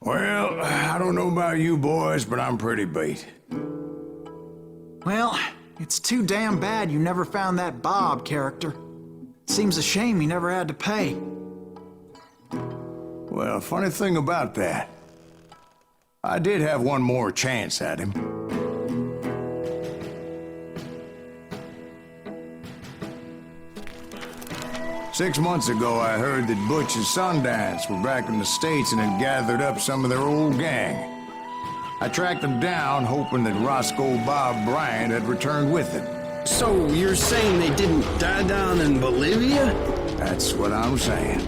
Well, I don't know about you boys, but I'm pretty beat. Well, it's too damn bad you never found that Bob character. Seems a shame he never had to pay. Well, funny thing about that, I did have one more chance at him. Six months ago, I heard that Butch and Sundance were back in the States and had gathered up some of their old gang. I tracked them down, hoping that Roscoe Bob Bryant had returned with them. So you're saying they didn't die down in Bolivia? That's what I'm saying.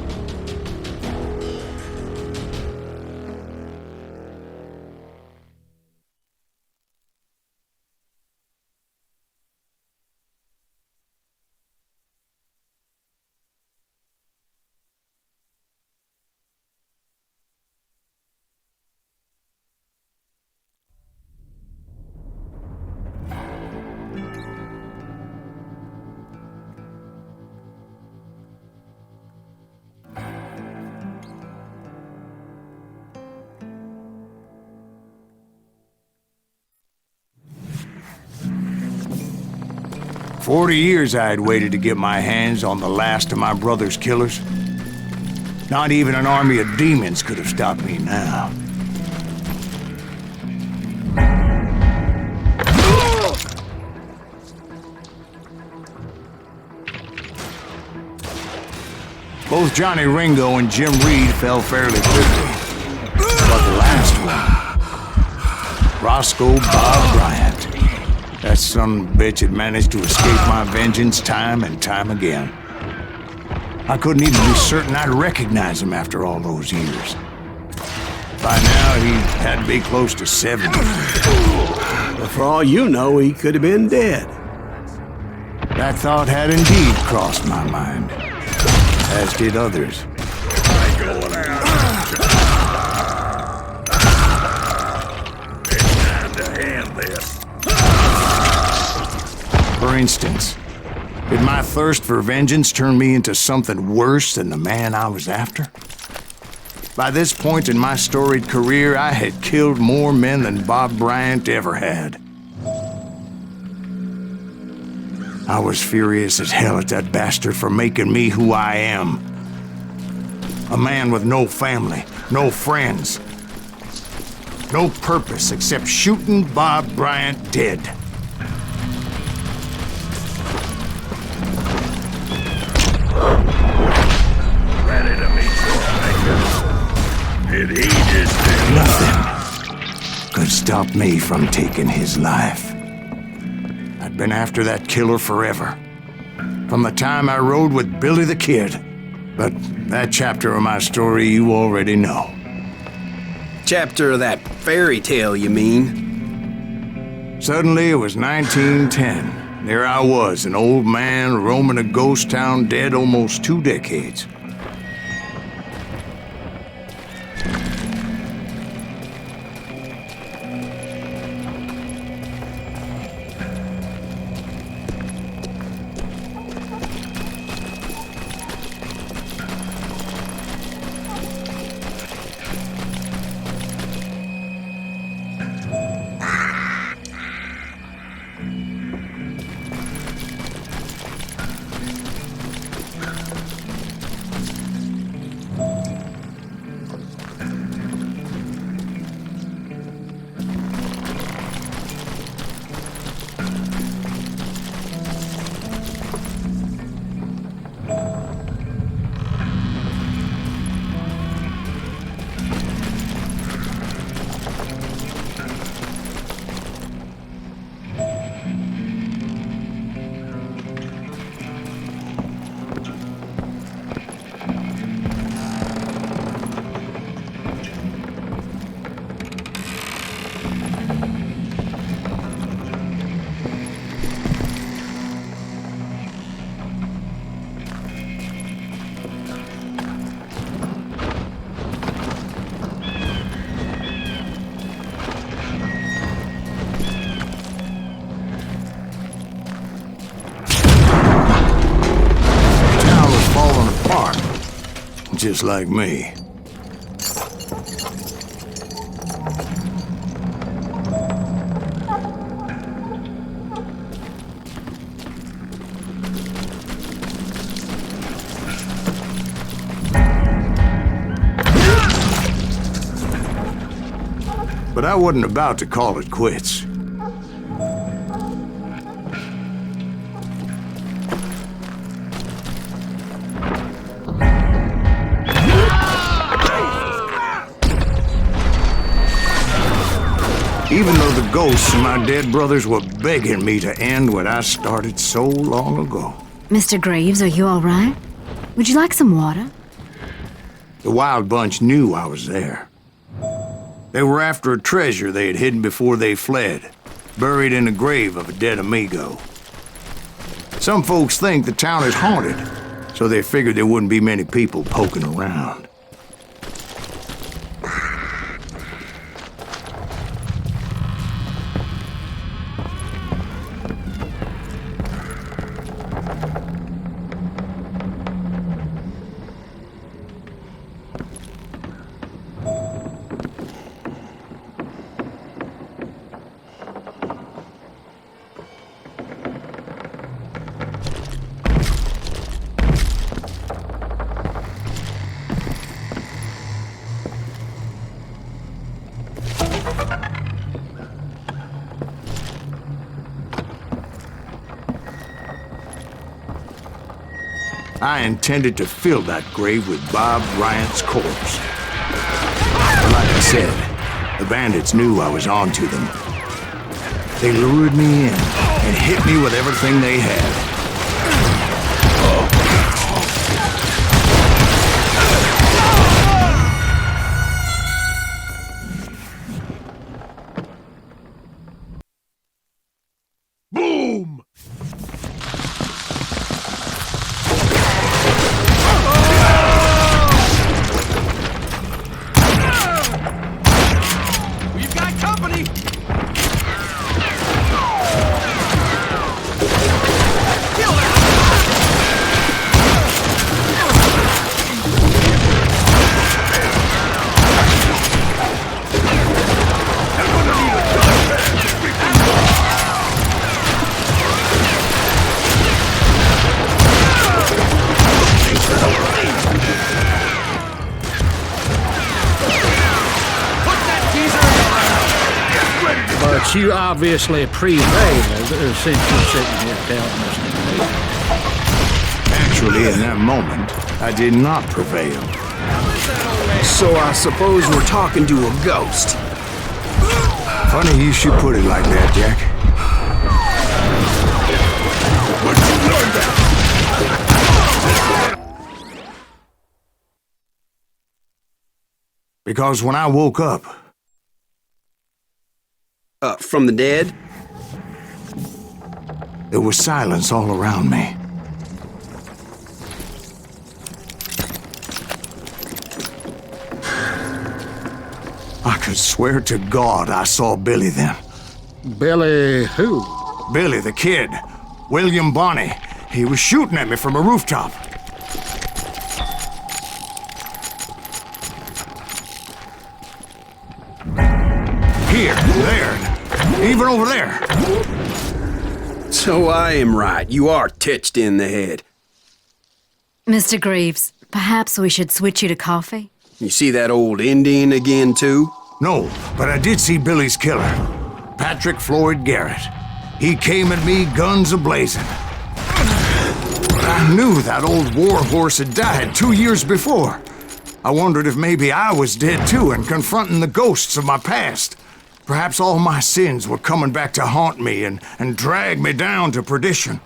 "40 years I had waited to get my hands on the last of my brother's killers. Not even an army of demons could have stopped me now. Both Johnny Ringo and Jim Reed fell fairly quickly. But the last one, Roscoe Bob Bryant, that son of a bitch had managed to escape my vengeance time and time again. I couldn't even be certain I'd recognize him after all those years. By now, he had to be close to 70. But for all you know, he could have been dead. That thought had indeed crossed my mind, as did others. For instance, did my thirst for vengeance turn me into something worse than the man I was after? By this point in my storied career, I had killed more men than Bob Bryant ever had. I was furious as hell at that bastard for making me who I am. A man with no family, no friends, no purpose except shooting Bob Bryant dead. Ready to meet your maker. Did he just do Nothing could stop me from taking his life. I'd been after that killer forever, from the time I rode with Billy the Kid. But that chapter of my story you already know. Chapter of that fairy tale, you mean? Suddenly it was 1910. There I was, an old man roaming a ghost town dead almost 2 decades. Just like me. but I wasn't about to call it quits. Even though the ghosts of my dead brothers were begging me to end what I started so long ago. Mr. Graves, are you all right? Would you like some water? The Wild Bunch knew I was there. They were after a treasure they had hidden before they fled, buried in the grave of a dead amigo. Some folks think the town is haunted, so they figured there wouldn't be many people poking around. I intended to fill that grave with Bob Bryant's corpse. But like I said, the bandits knew I was on to them. They lured me in and hit me with everything they had. Boom! We've got company! Kill her! But you obviously prevailed since you're sitting here telling us today. Actually, in that moment, I did not prevail. So I suppose we're talking to a ghost. Funny you should put it like that, Jack. What'd you learn that? Because when I woke up, From the dead? there was silence all around me. I could swear to God I saw Billy then. Billy who? Billy, the kid. William Bonney. He was shooting at me from a rooftop. Here, there, even over there. So I am right. You are titched in the head. Mr. Graves, perhaps we should switch you to coffee? You see that old Indian again, too? No, but I did see Billy's killer, Patrick Floyd Garrett. He came at me guns a-blazing. But I knew that old war horse had died 2 years before. I wondered if maybe I was dead too and confronting the ghosts of my past. Perhaps all my sins were coming back to haunt me and drag me down to perdition.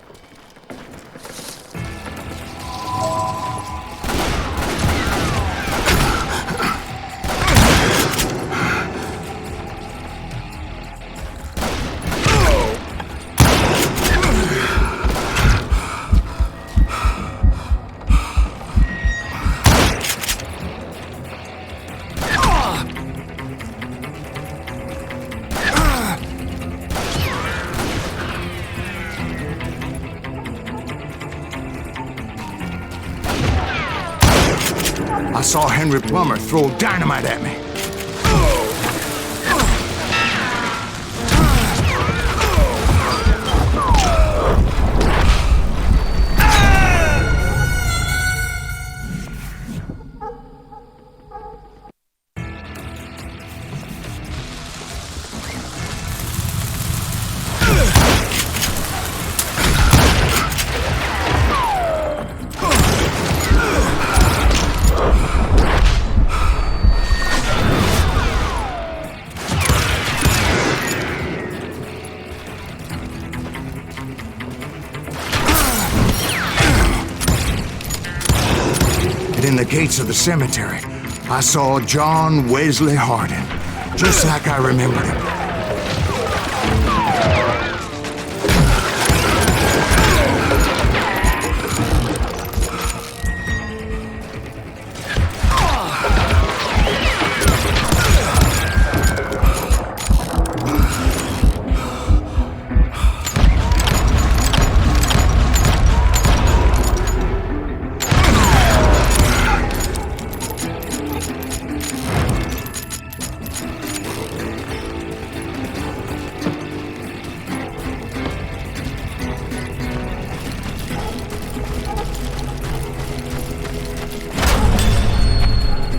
I saw Henry Plummer throw dynamite at me. the gates of the cemetery, I saw John Wesley Hardin, just like I remembered him.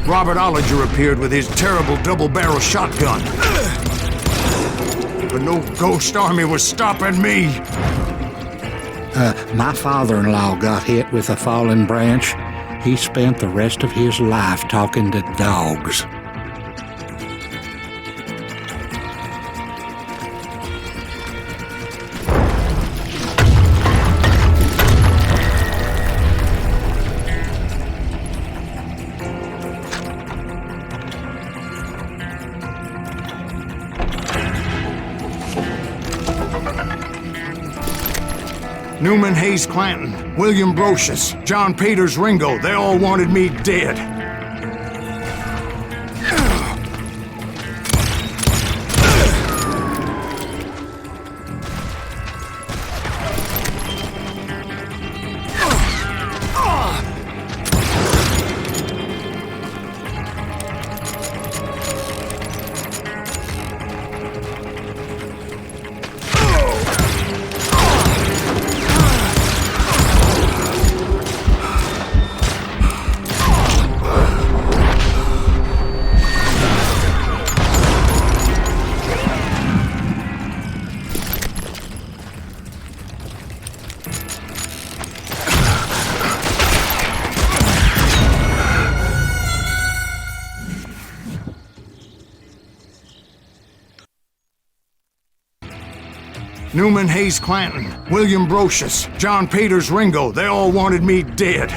Robert Ollinger appeared with his terrible double-barrel shotgun. But no ghost army was stopping me. My father-in-law got hit with a fallen branch. He spent the rest of his life talking to dogs. Newman Hayes Clanton, William Brocious, John Peters Ringo, they all wanted me dead. Newman Hayes Clanton, William Brocious, John Peters Ringo, they all wanted me dead.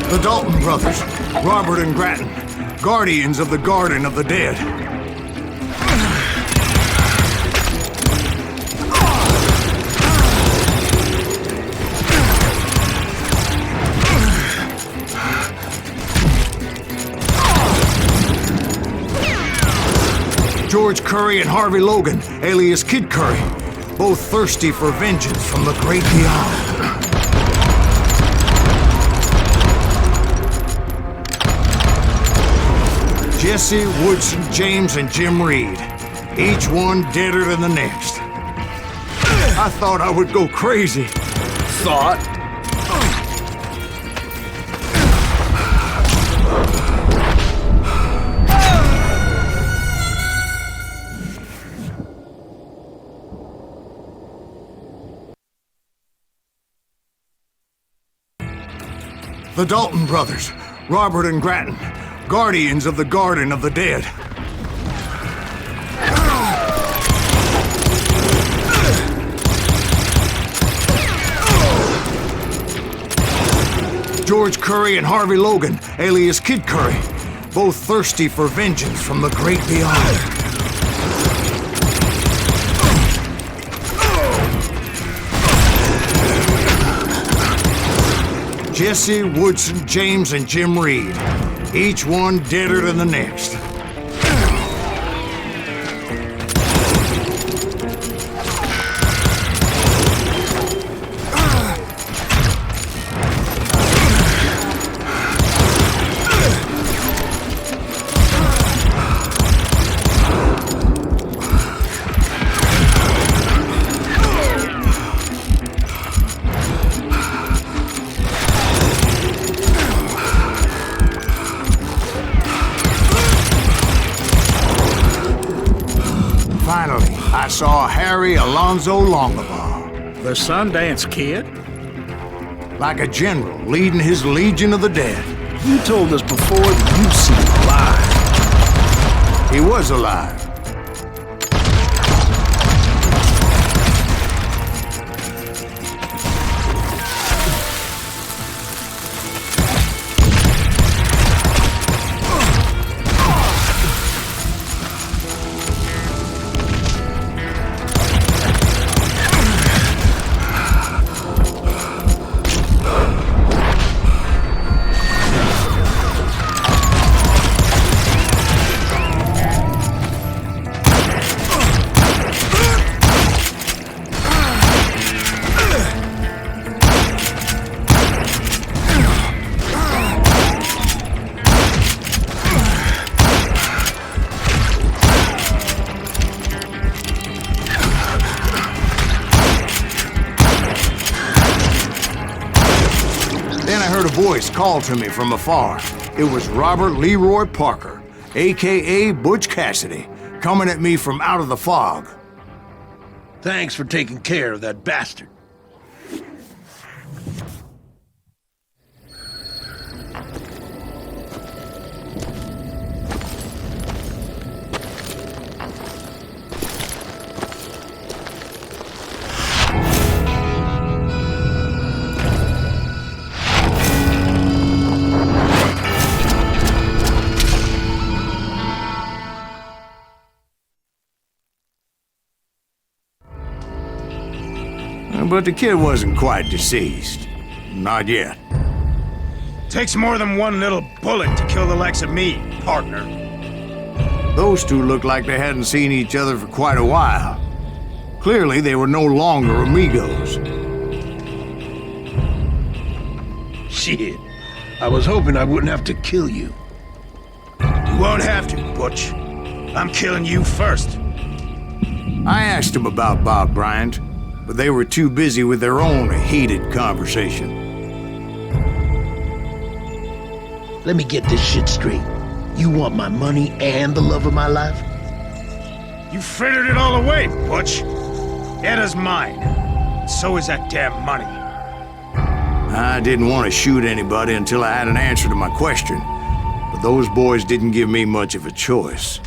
The Dalton brothers, Robert and Grattan, guardians of the Garden of the Dead. George Curry and Harvey Logan, alias Kid Curry, both thirsty for vengeance from the great beyond. Jesse, Woodson, James, and Jim Reed. Each one deader than the next. I thought I would go crazy. Thought? The Dalton brothers, Robert and Grattan, guardians of the Garden of the Dead. George Curry and Harvey Logan, alias Kid Curry, both thirsty for vengeance from the great beyond. Jesse, Woodson, James, and Jim Reed. Each one deader than the next. finally, I saw Harry Alonzo Longabaugh. The Sundance Kid? Like a general leading his legion of the dead. You told us before that you've seen him alive. He was alive. Then I heard a voice call to me from afar. It was Robert Leroy Parker, a.k.a. Butch Cassidy, coming at me from out of the fog. Thanks for taking care of that bastard. But the kid wasn't quite deceased. Not yet. Takes more than one little bullet to kill the likes of me, partner. Those two looked like they hadn't seen each other for quite a while. Clearly, they were no longer amigos. Shit. I was hoping I wouldn't have to kill you. You won't have to, Butch. I'm killing you first. I asked them about Bob Bryant, but they were too busy with their own heated conversation. Let me get this shit straight. You want my money and the love of my life? You frittered it all away, Butch. Eda's mine. So is that damn money. I didn't want to shoot anybody until I had an answer to my question, but those boys didn't give me much of a choice.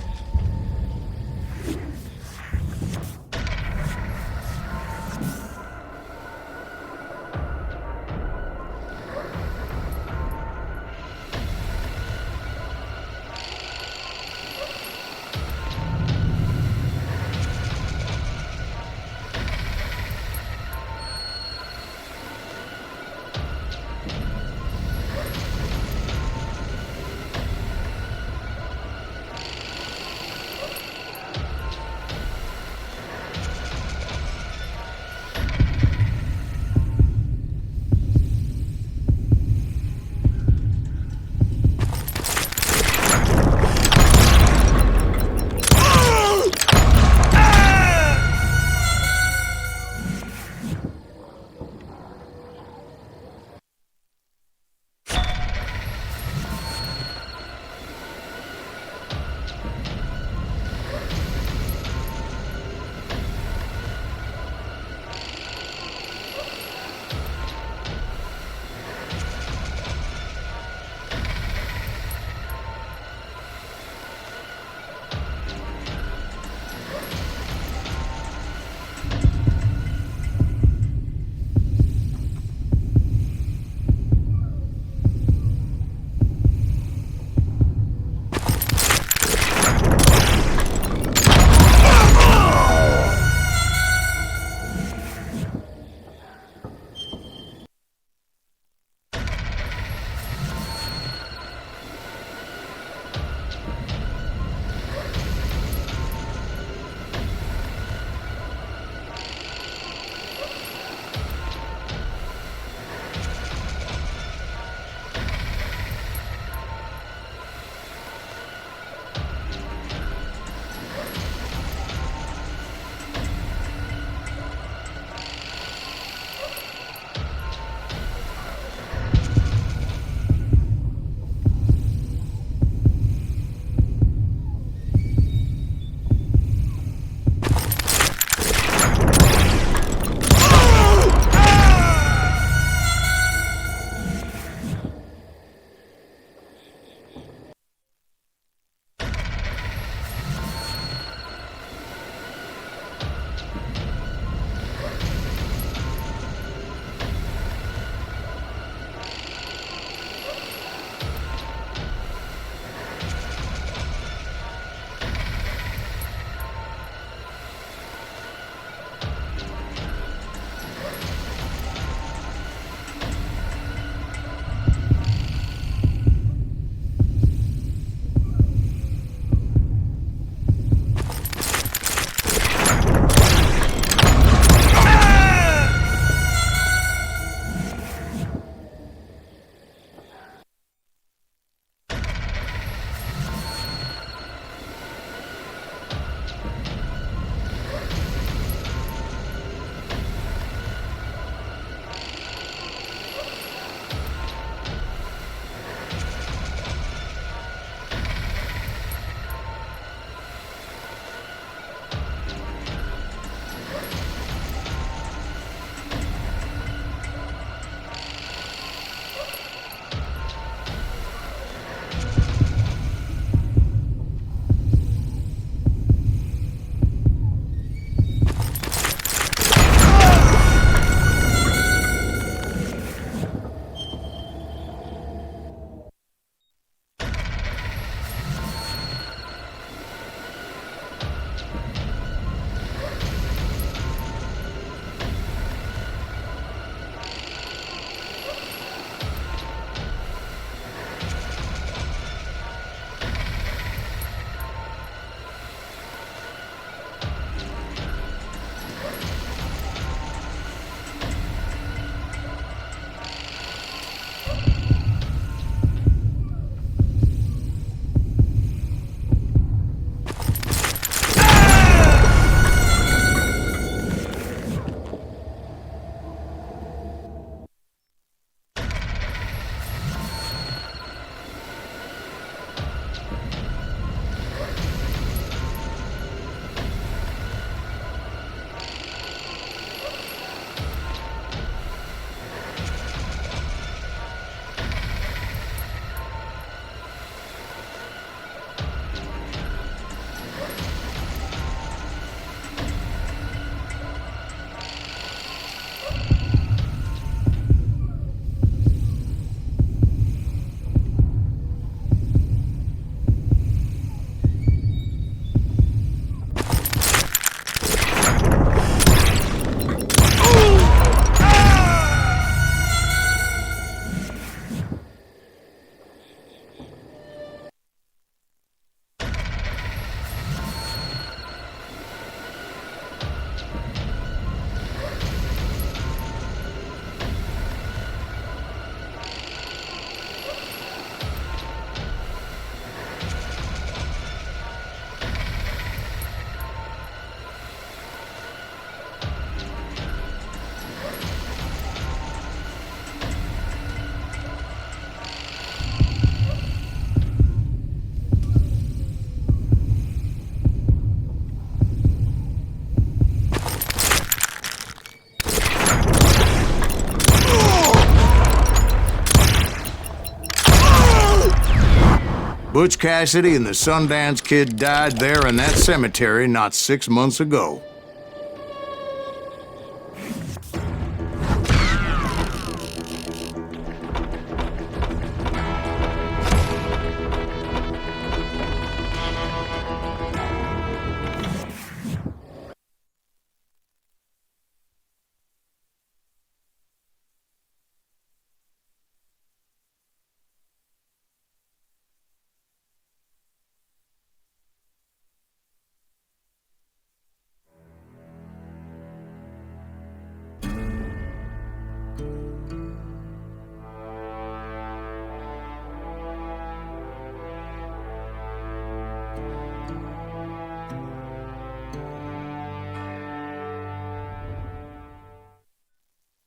Butch Cassidy and the Sundance Kid died there in that cemetery not 6 months ago.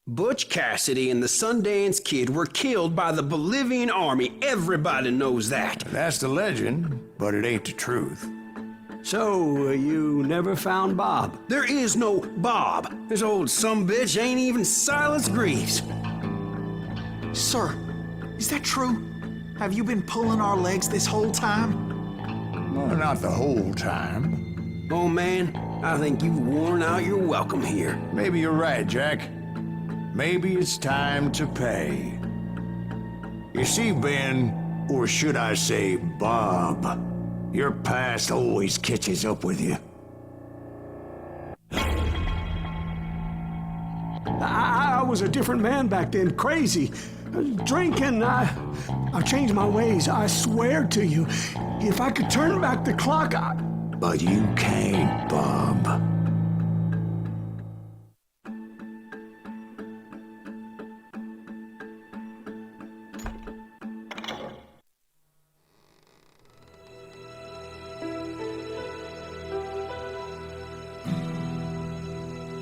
Butch Cassidy and the Sundance Kid were killed by the Bolivian army. Everybody knows that. That's the legend, but it ain't the truth. So, you never found Bob? There is no Bob. This old sumbitch ain't even Silas Greaves. Sir, is that true? Have you been pulling our legs this whole time? Well, not the whole time. Oh man, I think you've worn out your welcome here. Maybe you're right, Jack. Maybe it's time to pay. You see, Ben, or should I say Bob, your past always catches up with you. I was a different man back then, crazy. Drinking, I've changed my ways, I swear to you. If I could turn back the clock, But you can't, Bob.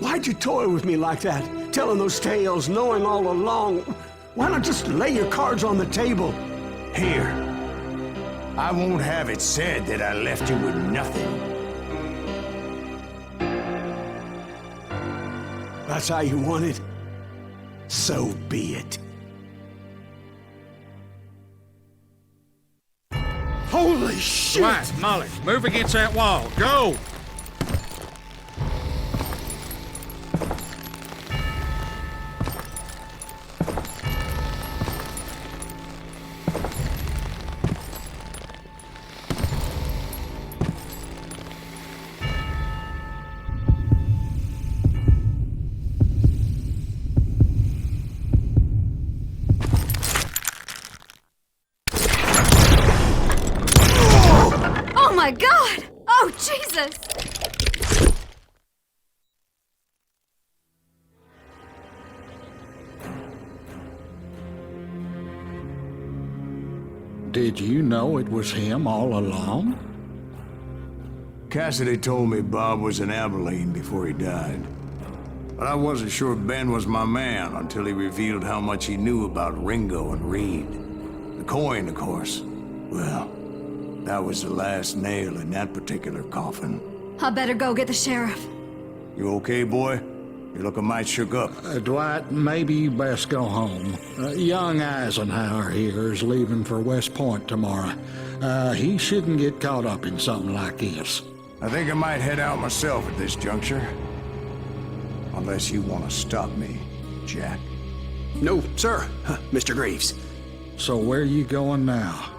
Why'd you toy with me like that? Telling those tales, knowing all along. Why not just lay your cards on the table? Here. I won't have it said that I left you with nothing. That's how you want it? So be it. Holy shit! Dwight, Molly, move against that wall. Go! Oh my God! Oh, Jesus! Did you know it was him all along? Cassidy told me Bob was in Abilene before he died. But I wasn't sure Ben was my man until he revealed how much he knew about Ringo and Reed. The coin, of course. Well, that was the last nail in that particular coffin. I better go get the sheriff. You okay, boy? You're looking mighty shook up. Dwight, maybe you best go home. Young Eisenhower here is leaving for West Point tomorrow. He shouldn't get caught up in something like this. I think I might head out myself at this juncture. Unless you want to stop me, Jack. No, sir, Mr. Greaves. So where you going now?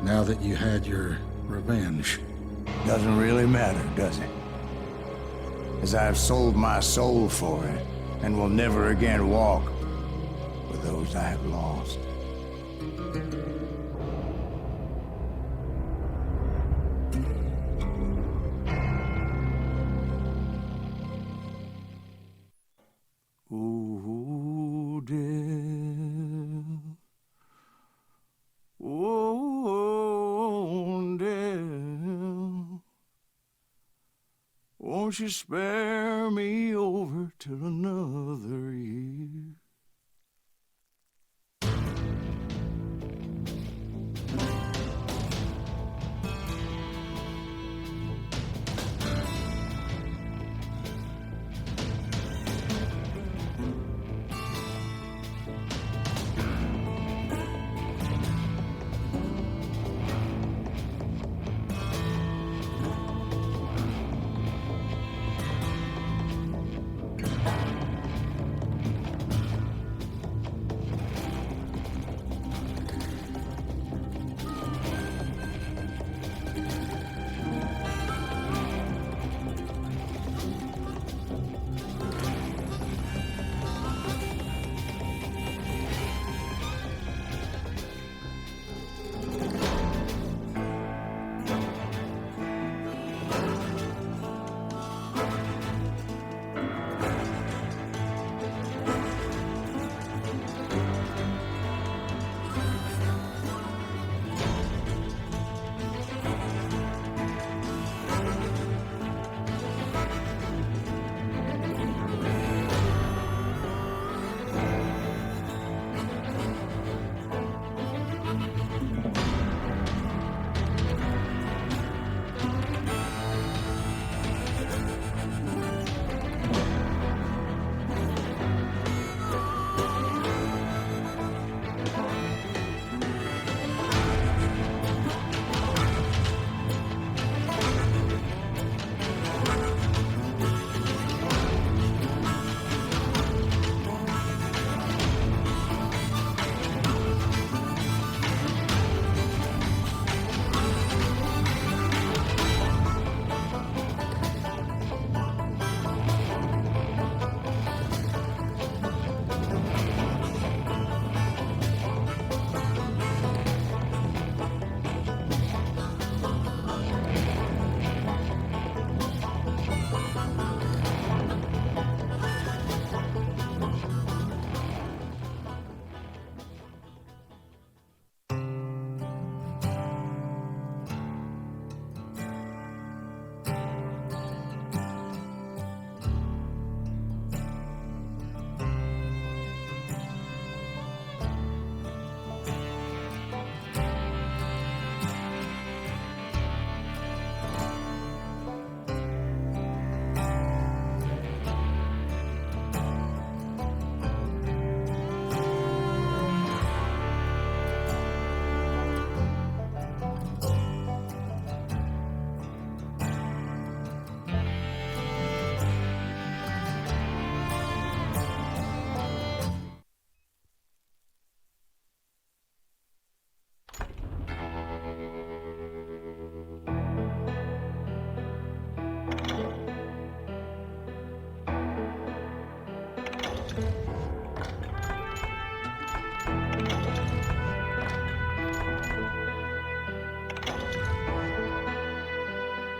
Now that you had your revenge? Doesn't really matter, does it? As I've sold my soul for it, and will never again walk with those I have lost. Ooh, dear. Oh, dear. Won't you spare me over till another year?